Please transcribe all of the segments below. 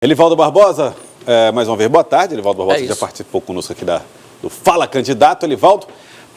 Elivaldo Barbosa, mais uma vez, boa tarde. Elivaldo Barbosa já participou conosco aqui do Fala Candidato. Elivaldo,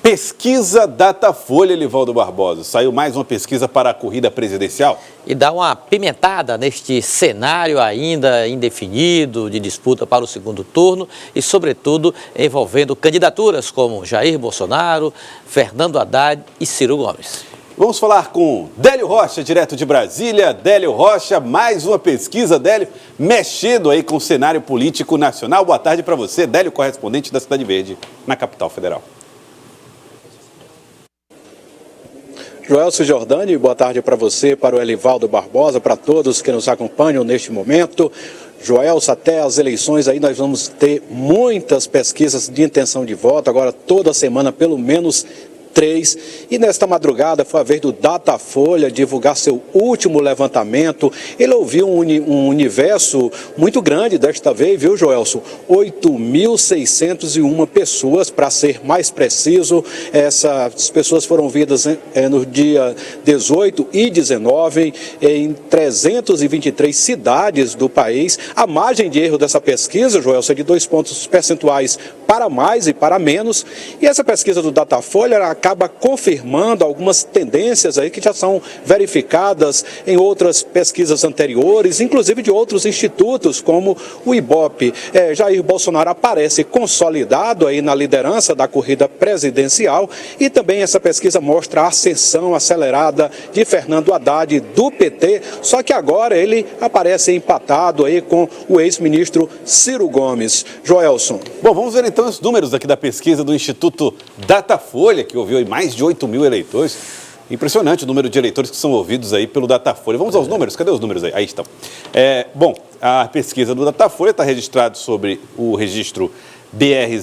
pesquisa Datafolha, Elivaldo Barbosa. Saiu mais uma pesquisa para a corrida presidencial. E dá uma pimentada neste cenário ainda indefinido de disputa para o segundo turno e, sobretudo, envolvendo candidaturas como Jair Bolsonaro, Fernando Haddad e Ciro Gomes. Vamos falar com Délio Rocha, direto de Brasília. Délio Rocha, mais uma pesquisa, Délio, mexendo aí com o cenário político nacional. Boa tarde para você, Délio, correspondente da Cidade Verde, na capital federal. Joelson Jordani, boa tarde para você, para o Elivaldo Barbosa, para todos que nos acompanham neste momento. Joelson, até as eleições aí nós vamos ter muitas pesquisas de intenção de voto, agora toda semana pelo menos 3, e nesta madrugada foi a vez do Datafolha divulgar seu último levantamento. Ele ouviu um universo muito grande desta vez, viu, Joelson? 8.601 pessoas, para ser mais preciso. Essas pessoas foram ouvidas no dia 18 e 19 em 323 cidades do país. A margem de erro dessa pesquisa, Joelson, é de 2 pontos percentuais para mais e para menos. E essa pesquisa do Datafolha acaba confirmando algumas tendências aí que já são verificadas em outras pesquisas anteriores, inclusive de outros institutos, como o Ibope. Jair Bolsonaro aparece consolidado aí na liderança da corrida presidencial, e também essa pesquisa mostra a ascensão acelerada de Fernando Haddad do PT, só que agora ele aparece empatado aí com o ex-ministro Ciro Gomes. Joelson. Bom, vamos ver então os números aqui da pesquisa do Instituto Datafolha, que ouviu mais de 8.000 eleitores. Impressionante o número de eleitores que são ouvidos aí pelo Datafolha. Vamos aos números? Cadê os números aí? Aí estão. Bom, a pesquisa do Datafolha está registrada sobre o registro BR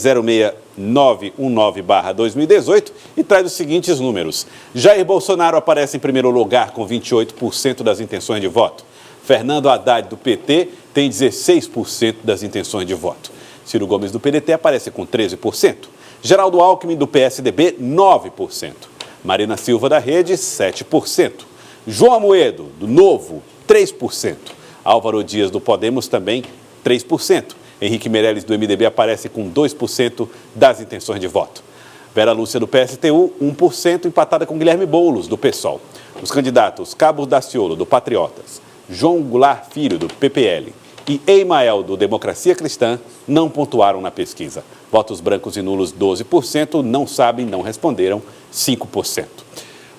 06919/2018 e traz os seguintes números. Jair Bolsonaro aparece em primeiro lugar com 28% das intenções de voto. Fernando Haddad, do PT, tem 16% das intenções de voto. Ciro Gomes, do PDT, aparece com 13%. Geraldo Alckmin, do PSDB, 9%. Marina Silva, da Rede, 7%. João Amoedo, do Novo, 3%. Álvaro Dias, do Podemos, também 3%. Henrique Meirelles, do MDB, aparece com 2% das intenções de voto. Vera Lúcia, do PSTU, 1%, empatada com Guilherme Boulos, do PSOL. Os candidatos Cabo Daciolo, do Patriotas, João Goulart Filho, do PPL, e Emael, do Democracia Cristã, não pontuaram na pesquisa. Votos brancos e nulos, 12%, não sabem, não responderam, 5%.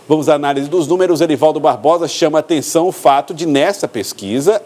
Vamos à análise dos números. Elivaldo Barbosa chama a atenção o fato de, nessa pesquisa,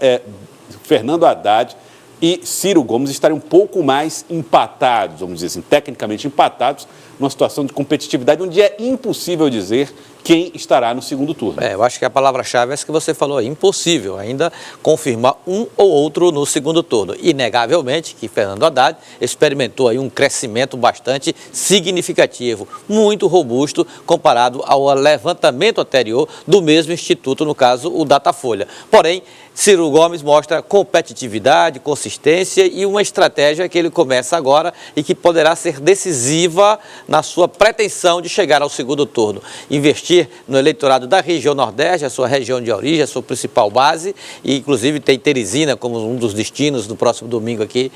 Fernando Haddad e Ciro Gomes estarem um pouco mais empatados, vamos dizer assim, tecnicamente empatados, numa situação de competitividade onde é impossível dizer quem estará no segundo turno. Eu acho que a palavra-chave é essa que você falou, impossível ainda confirmar um ou outro no segundo turno. Inegavelmente que Fernando Haddad experimentou aí um crescimento bastante significativo, muito robusto, comparado ao levantamento anterior do mesmo instituto, no caso o Datafolha. Porém, Ciro Gomes mostra competitividade, consistência e uma estratégia que ele começa agora e que poderá ser decisiva na sua pretensão de chegar ao segundo turno. Investir no eleitorado da região Nordeste, a sua região de origem, a sua principal base, e inclusive tem Teresina como um dos destinos do próximo domingo aqui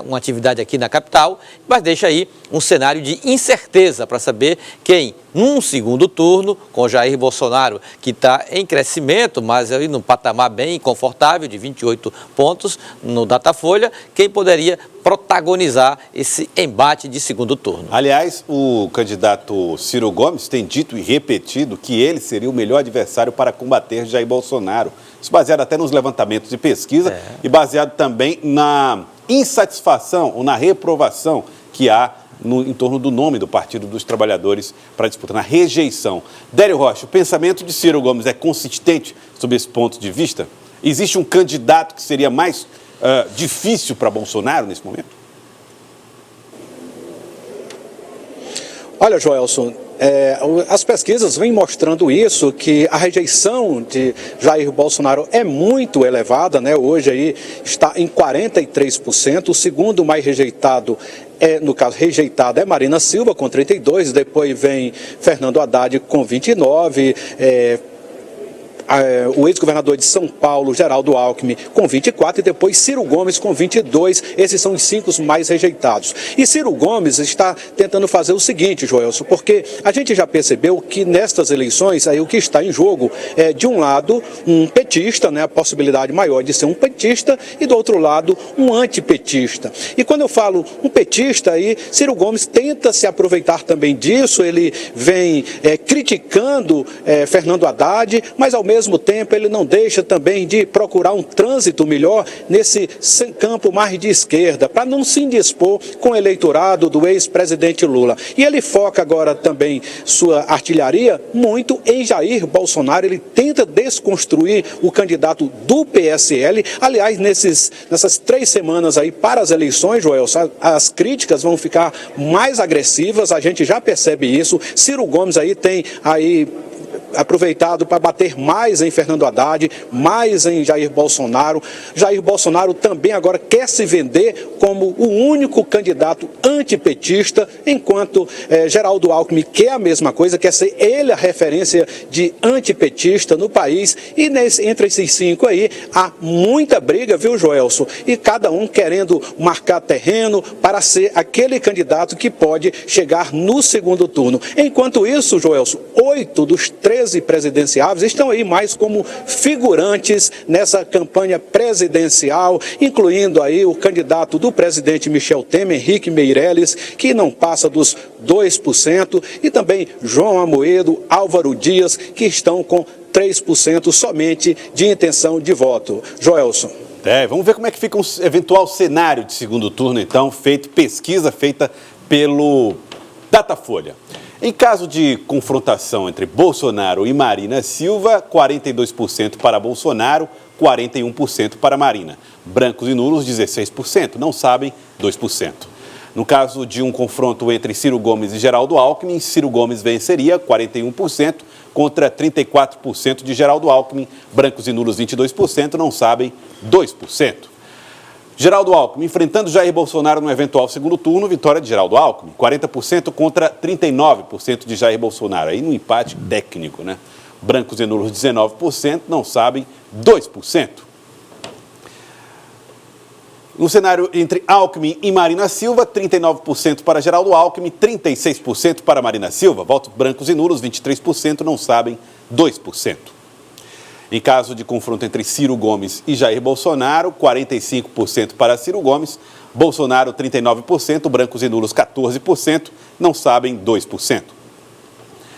uma atividade aqui na capital, mas deixa aí um cenário de incerteza para saber quem, num segundo turno, com Jair Bolsonaro, que está em crescimento, mas aí num patamar bem confortável, de 28 pontos no Datafolha, quem poderia protagonizar esse embate de segundo turno. Aliás, o candidato Ciro Gomes tem dito e repetido que ele seria o melhor adversário para combater Jair Bolsonaro. Isso baseado até nos levantamentos de pesquisa e baseado também na insatisfação ou na reprovação que há em torno do nome do Partido dos Trabalhadores para disputar, na rejeição. Délio Rocha, o pensamento de Ciro Gomes é consistente sob esse ponto de vista? Existe um candidato que seria mais difícil para Bolsonaro nesse momento? Olha, Joelson, as pesquisas vêm mostrando isso, que a rejeição de Jair Bolsonaro é muito elevada, né? Hoje aí está em 43%, o segundo mais rejeitado no caso rejeitado é Marina Silva com 32%, depois vem Fernando Haddad com 29%, o ex-governador de São Paulo, Geraldo Alckmin, com 24, e depois Ciro Gomes com 22. Esses são os 5 mais rejeitados. E Ciro Gomes está tentando fazer o seguinte, Joelson, porque a gente já percebeu que nestas eleições, aí o que está em jogo é, de um lado, um petista, né, a possibilidade maior de ser um petista, e do outro lado, um antipetista. E quando eu falo um petista, aí Ciro Gomes tenta se aproveitar também disso, ele vem criticando Fernando Haddad, mas ao mesmo tempo ele não deixa também de procurar um trânsito melhor nesse campo mais de esquerda, para não se indispor com o eleitorado do ex-presidente Lula. E ele foca agora também sua artilharia muito em Jair Bolsonaro. Ele tenta desconstruir o candidato do PSL. Aliás, nessas 3 semanas aí para as eleições, Joel, as críticas vão ficar mais agressivas, a gente já percebe isso. Ciro Gomes aí tem aí aproveitado para bater mais em Fernando Haddad, mais em Jair Bolsonaro. Jair Bolsonaro também agora quer se vender como o único candidato antipetista, enquanto Geraldo Alckmin quer a mesma coisa, quer ser ele a referência de antipetista no país. E entre esses 5 aí, há muita briga, viu, Joelson? E cada um querendo marcar terreno para ser aquele candidato que pode chegar no segundo turno. Enquanto isso, Joelson, 8 dos 13 presidenciáveis estão aí mais como figurantes nessa campanha presidencial, incluindo aí o candidato do presidente Michel Temer, Henrique Meirelles, que não passa dos 2%, e também João Amoedo, Álvaro Dias, que estão com 3% somente de intenção de voto. Joelson. Vamos ver como é que fica um eventual cenário de segundo turno, então, pesquisa feita pelo Datafolha. Em caso de confrontação entre Bolsonaro e Marina Silva, 42% para Bolsonaro, 41% para Marina. Brancos e nulos, 16%. Não sabem, 2%. No caso de um confronto entre Ciro Gomes e Geraldo Alckmin, Ciro Gomes venceria, 41%, contra 34% de Geraldo Alckmin. Brancos e nulos, 22%. Não sabem, 2%. Geraldo Alckmin enfrentando Jair Bolsonaro no eventual segundo turno, vitória de Geraldo Alckmin, 40% contra 39% de Jair Bolsonaro. Aí no empate técnico, né? Brancos e nulos, 19%, não sabem, 2%. No cenário entre Alckmin e Marina Silva, 39% para Geraldo Alckmin, 36% para Marina Silva. Votos brancos e nulos, 23%, não sabem, 2%. Em caso de confronto entre Ciro Gomes e Jair Bolsonaro, 45% para Ciro Gomes, Bolsonaro 39%, brancos e nulos 14%, não sabem 2%.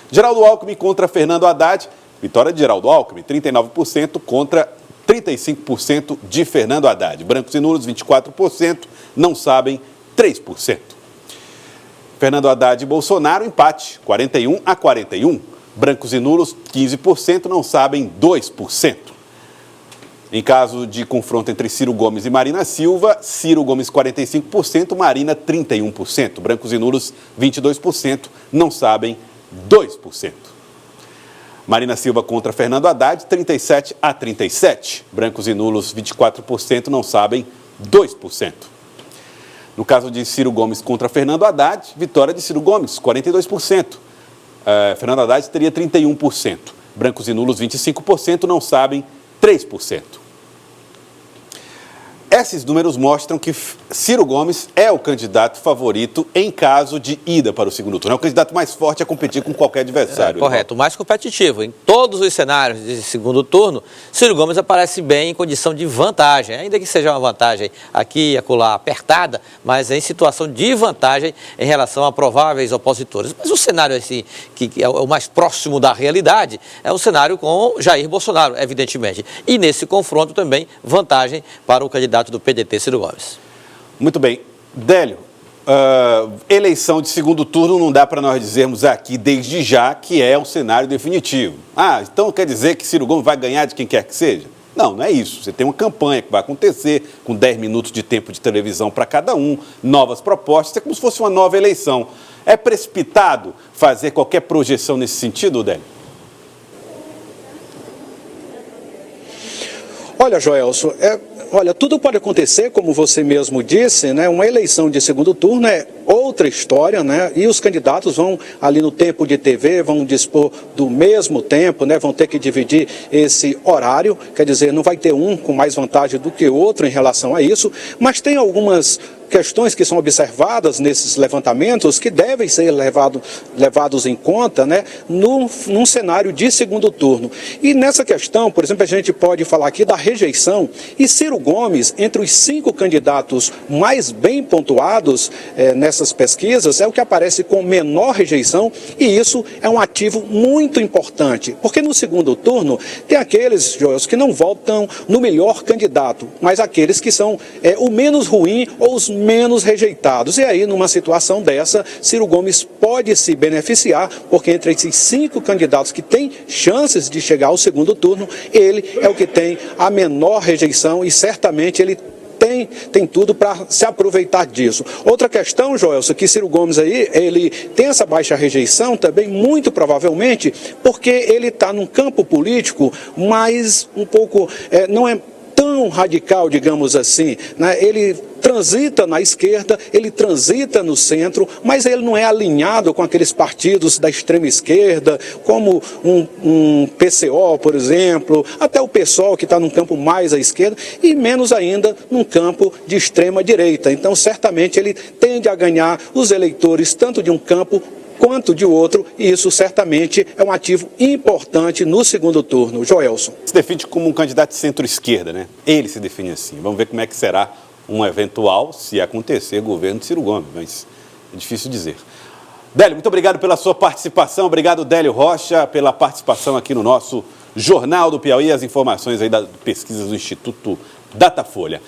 Geraldo Alckmin contra Fernando Haddad, vitória de Geraldo Alckmin, 39% contra 35% de Fernando Haddad. Brancos e nulos 24%, não sabem 3%. Fernando Haddad e Bolsonaro, empate, 41-41. Brancos e nulos, 15%, não sabem 2%. Em caso de confronto entre Ciro Gomes e Marina Silva, Ciro Gomes 45%, Marina 31%. Brancos e nulos, 22%, não sabem 2%. Marina Silva contra Fernando Haddad, 37-37. Brancos e nulos, 24%, não sabem 2%. No caso de Ciro Gomes contra Fernando Haddad, vitória de Ciro Gomes, 42%. Fernando Haddad teria 31%. Brancos e nulos, 25%, não sabem 3%. Esses números mostram que Ciro Gomes é o candidato favorito em caso de ida para o segundo turno. É o candidato mais forte a competir com qualquer adversário. Correto, o mais competitivo. Em todos os cenários de segundo turno, Ciro Gomes aparece bem em condição de vantagem, ainda que seja uma vantagem aqui e acolá apertada, mas em situação de vantagem em relação a prováveis opositores. Mas o cenário assim, que é o mais próximo da realidade é o cenário com Jair Bolsonaro, evidentemente. E nesse confronto também, vantagem para o candidato do PDT, Ciro Gomes. Muito bem. Délio, eleição de segundo turno não dá para nós dizermos aqui desde já que é o cenário definitivo. Então quer dizer que Ciro Gomes vai ganhar de quem quer que seja? Não, não é isso. Você tem uma campanha que vai acontecer com 10 minutos de tempo de televisão para cada um, novas propostas, é como se fosse uma nova eleição. É precipitado fazer qualquer projeção nesse sentido, Délio? Olha, Joelson, tudo pode acontecer, como você mesmo disse, né? Uma eleição de segundo turno é outra história, né? E os candidatos vão ali no tempo de TV, vão dispor do mesmo tempo, né? Vão ter que dividir esse horário, quer dizer, não vai ter um com mais vantagem do que outro em relação a isso, mas tem algumas questões que são observadas nesses levantamentos que devem ser levados em conta, né, num cenário de segundo turno. E nessa questão, por exemplo, a gente pode falar aqui da rejeição, e Ciro Gomes, entre os 5 candidatos mais bem pontuados nessas pesquisas, é o que aparece com menor rejeição, e isso é um ativo muito importante, porque no segundo turno tem aqueles, Joelson, que não votam no melhor candidato, mas aqueles que são o menos ruim ou os menos rejeitados. E aí, numa situação dessa, Ciro Gomes pode se beneficiar, porque entre esses 5 candidatos que têm chances de chegar ao segundo turno, ele é o que tem a menor rejeição e certamente ele tem tudo para se aproveitar disso. Outra questão, Joelson, que Ciro Gomes aí, ele tem essa baixa rejeição também, muito provavelmente, porque ele está num campo político, mas um pouco, não é tão radical, digamos assim, né? Ele transita na esquerda, ele transita no centro, mas ele não é alinhado com aqueles partidos da extrema esquerda, como um PCO, por exemplo, até o PSOL, que está num campo mais à esquerda, e menos ainda num campo de extrema direita. Então, certamente, ele tende a ganhar os eleitores tanto de um campo quanto de outro, e isso certamente é um ativo importante no segundo turno. Joelson. Se define como um candidato de centro-esquerda, né? Ele se define assim. Vamos ver como é que será um eventual, se acontecer, governo de Ciro Gomes, mas é difícil dizer. Délio, muito obrigado pela sua participação. Obrigado, Délio Rocha, pela participação aqui no nosso Jornal do Piauí, as informações aí das pesquisas do Instituto Datafolha.